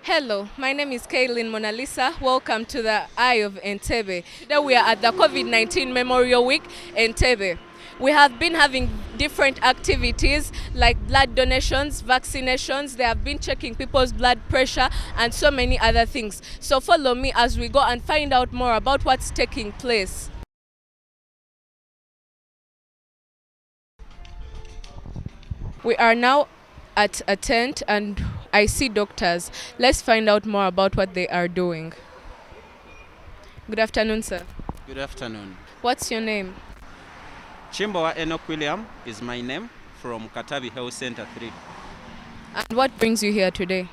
Hello, my name is Kaylin Mona Lisa. Welcome to the Eye of Entebbe. Today we are at the COVID-19 Memorial Week, Entebbe. We have been having different activities like blood donations, vaccinations. They have been checking people's blood pressure and so many other things. So follow me as we go and find out more about what's taking place. We are now at a tent and I see doctors. Let's find out more about what they are doing. Good afternoon, sir. Good afternoon. What's your name? Chimbowa Enoch William is my name from Katabi Health Center 3. And what brings you here today?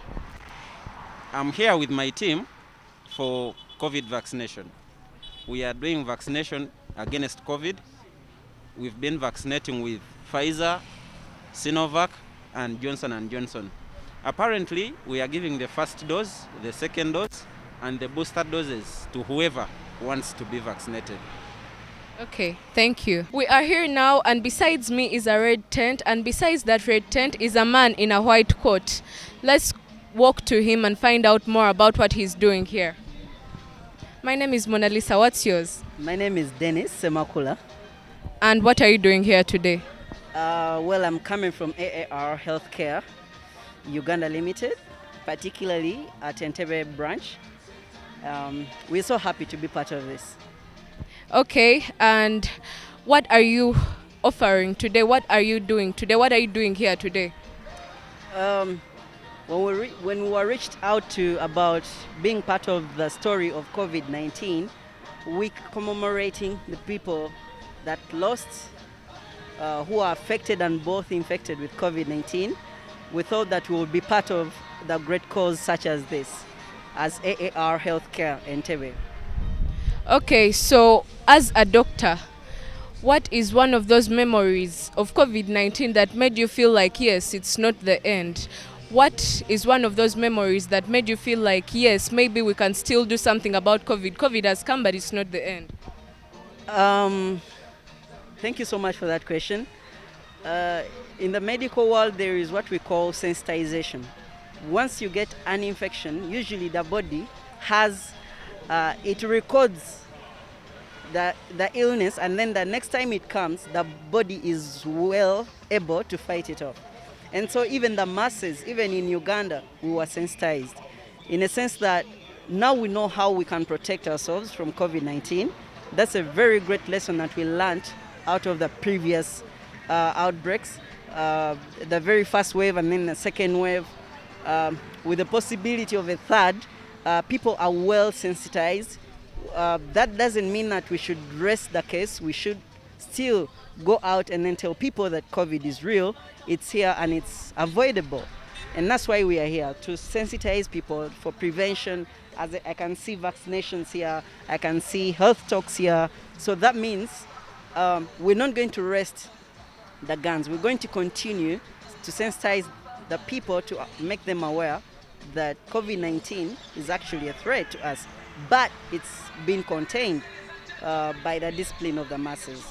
I'm here with my team for COVID vaccination. We are doing vaccination against COVID. We've been vaccinating with Pfizer, Sinovac, and Johnson & Johnson. Apparently, we are giving the first dose, the second dose, and the booster doses to whoever wants to be vaccinated. Okay, thank you. We are here now, and besides me is a red tent, and besides that red tent is a man in a white coat. Let's walk to him and find out more about what he's doing here. My name is Mona Lisa. What's yours? My name is Dennis Semakula. And what are you doing here today? Well, I'm coming from AAR Healthcare, Uganda Limited, particularly at Entebbe branch. We're so happy to be part of this. Okay, and what are you offering today? What are you doing today? What are you doing here today? Um, when we were reached out to about being part of the story of COVID-19, we commemorating the people that lost, who are affected and both infected with COVID-19. We thought that we would be part of the great cause such as this, as AAR Healthcare Entebbe. Okay, so as a doctor, what is one of those memories of COVID-19 that made you feel like, yes, it's not the end? What is one of those memories that made you feel like, yes, maybe we can still do something about COVID? COVID has come, but it's not the end. Thank you so much for that question. In the medical world, there is what we call sensitization. Once you get an infection, usually the body has, it records the illness, and then the next time it comes, the body is well able to fight it off. And so even the masses, even in Uganda, we were sensitized in a sense that now we know how we can protect ourselves from COVID-19. That's a very great lesson that we learned out of the previous outbreaks, the very first wave and then the second wave, with the possibility of a third. People are well sensitized. That doesn't mean that we should rest the case. We should still go out and then tell people that COVID is real, it's here and it's avoidable. And that's why we are here, to sensitize people for prevention. As I can see vaccinations here, I can see health talks here. So that means we're not going to rest the guns. We're going to continue to sensitize the people to make them aware that COVID-19 is actually a threat to us, but it's been contained by the discipline of the masses.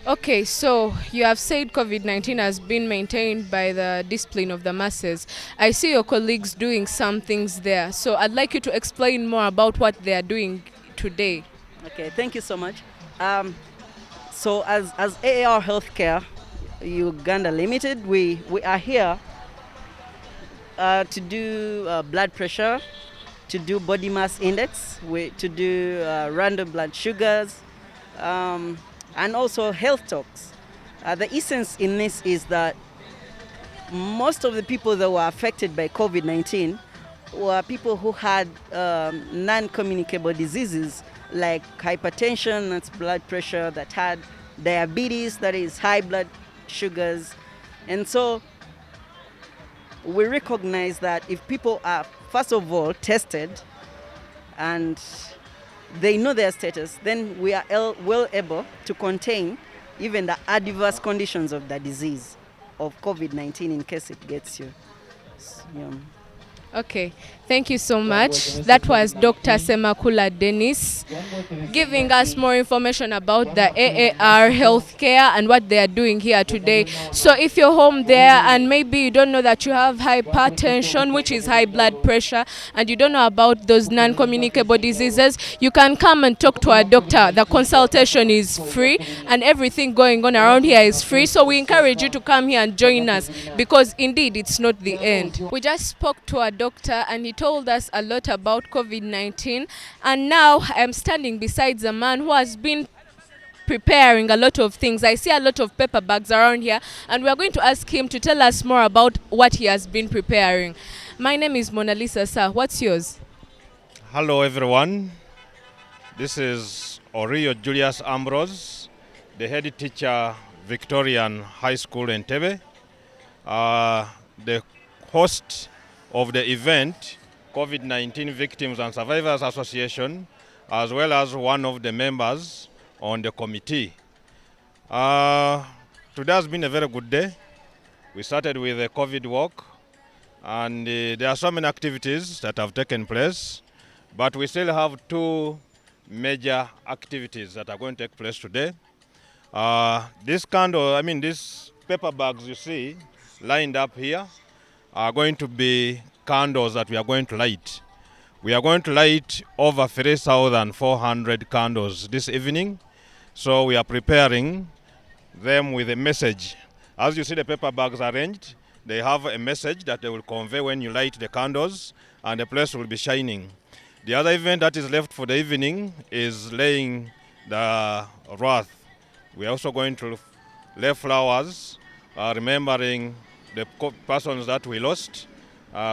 Okay, so you have said COVID-19 has been maintained by the discipline of the masses. I see your colleagues doing some things there. So I'd like you to explain more about what they are doing today. Okay, thank you so much. So as AAR Healthcare Uganda Limited, we are here to do blood pressure, to do body mass index, to do random blood sugars, and also health talks. The essence in this is that most of the people that were affected by COVID-19 were people who had non-communicable diseases like hypertension, that's blood pressure, that had diabetes, that is high blood sugars. And so we recognize that if people are, first of all, tested and they know their status, then we are well able to contain even the adverse conditions of the disease of COVID-19 in case it gets you. Okay, thank you so much. That was Dr. Semakula Dennis giving us more information about the AAR healthcare and what they are doing here today. So if you're home there and maybe you don't know that you have hypertension, which is high blood pressure, and you don't know about those non-communicable diseases, you can come and talk to a doctor. The consultation is free and everything going on around here is free. So we encourage you to come here and join us because indeed it's not the end. We just spoke to a doctor and he told us a lot about COVID-19, and now I'm standing beside a man who has been preparing a lot of things. I see a lot of paper bags around here and we are going to ask him to tell us more about what he has been preparing. My name is Mona Lisa, sir. What's yours? Hello everyone, this is Orio Julius Ambrose, the head teacher, Victorian High School in Entebbe, the host of the event, COVID-19 Victims and Survivors Association, as well as one of the members on the committee. Today has been a very good day. We started with a COVID walk, and there are so many activities that have taken place, but we still have two major activities that are going to take place today. These paper bags you see lined up here are going to be candles that we are going to light. We are going to light over 3,400 candles this evening. So we are preparing them with a message. As you see the paper bags arranged, they have a message that they will convey when you light the candles, and the place will be shining. The other event that is left for the evening is laying the wreath. We are also going to lay flowers, remembering the persons that we lost.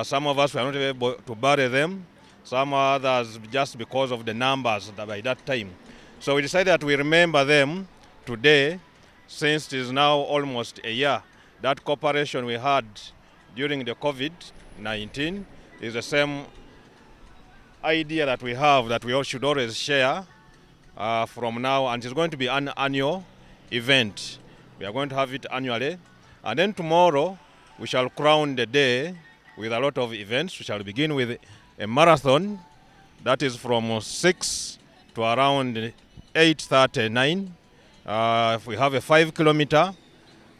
Some of us were not able to bury them, some others just because of the numbers by that time. So we decided that we remember them today, since it is now almost a year. That cooperation we had during the COVID-19 is the same idea that we have, that we all should always share from now, and it's going to be an annual event. We are going to have it annually, and then tomorrow we shall crown the day with a lot of events. We shall begin with a marathon that is from 6 to around 8:39. We have a 5-kilometer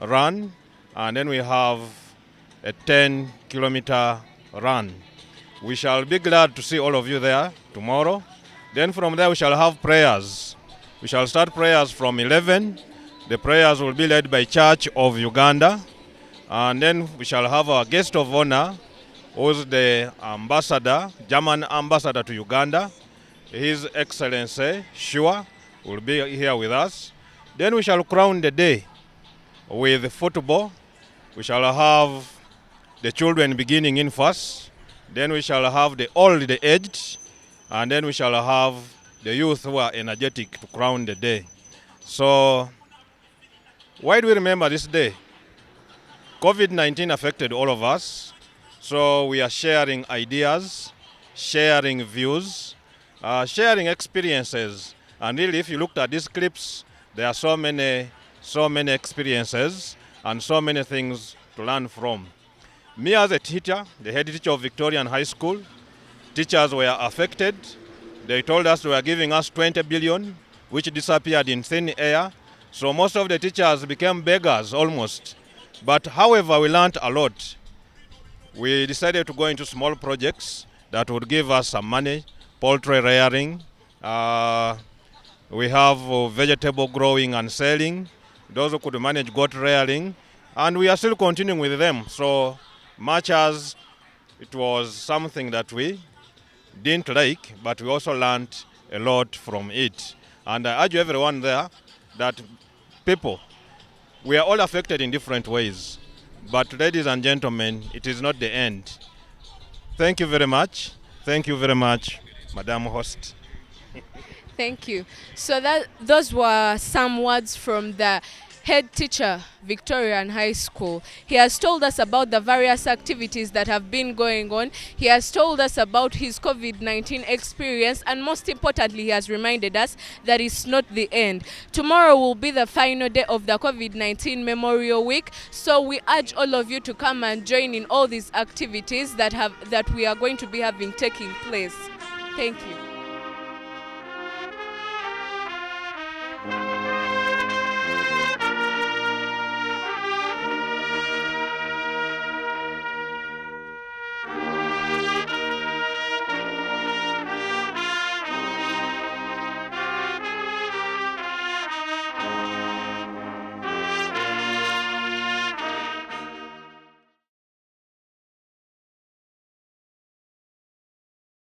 run, and then we have a 10-kilometer run. We shall be glad to see all of you there tomorrow. Then from there we shall have prayers. We shall start prayers from 11. The prayers will be led by Church of Uganda. And then we shall have our guest of honor, who is the ambassador, German ambassador to Uganda. His Excellency Shua will be here with us. Then we shall crown the day with football. We shall have the children beginning in first. Then we shall have the old, the aged, and then we shall have the youth who are energetic to crown the day. So, why do we remember this day? COVID-19 affected all of us, so we are sharing ideas, sharing views, sharing experiences. And really, if you looked at these clips, there are so many experiences and so many things to learn from. Me as a teacher, the head teacher of Victorian High School, teachers were affected. They told us they were giving us 20 billion, which disappeared in thin air. So most of the teachers became beggars almost. But however, we learned a lot. We decided to go into small projects that would give us some money, poultry rearing. We have vegetable growing and selling. Those who could manage goat rearing. And we are still continuing with them. So much as it was something that we didn't like, but we also learned a lot from it. And I urge everyone there that people, we are all affected in different ways. But ladies and gentlemen, it is not the end. Thank you very much. Thank you very much, Madam Host. Thank you. So those were some words from the head teacher, Victorian High School. He has told us about the various activities that have been going on. He has told us about his COVID-19 experience, and most importantly, he has reminded us that it's not the end. Tomorrow will be the final day of the COVID-19 Memorial Week, so we urge all of you to come and join in all these activities that we are going to be having taking place. Thank you.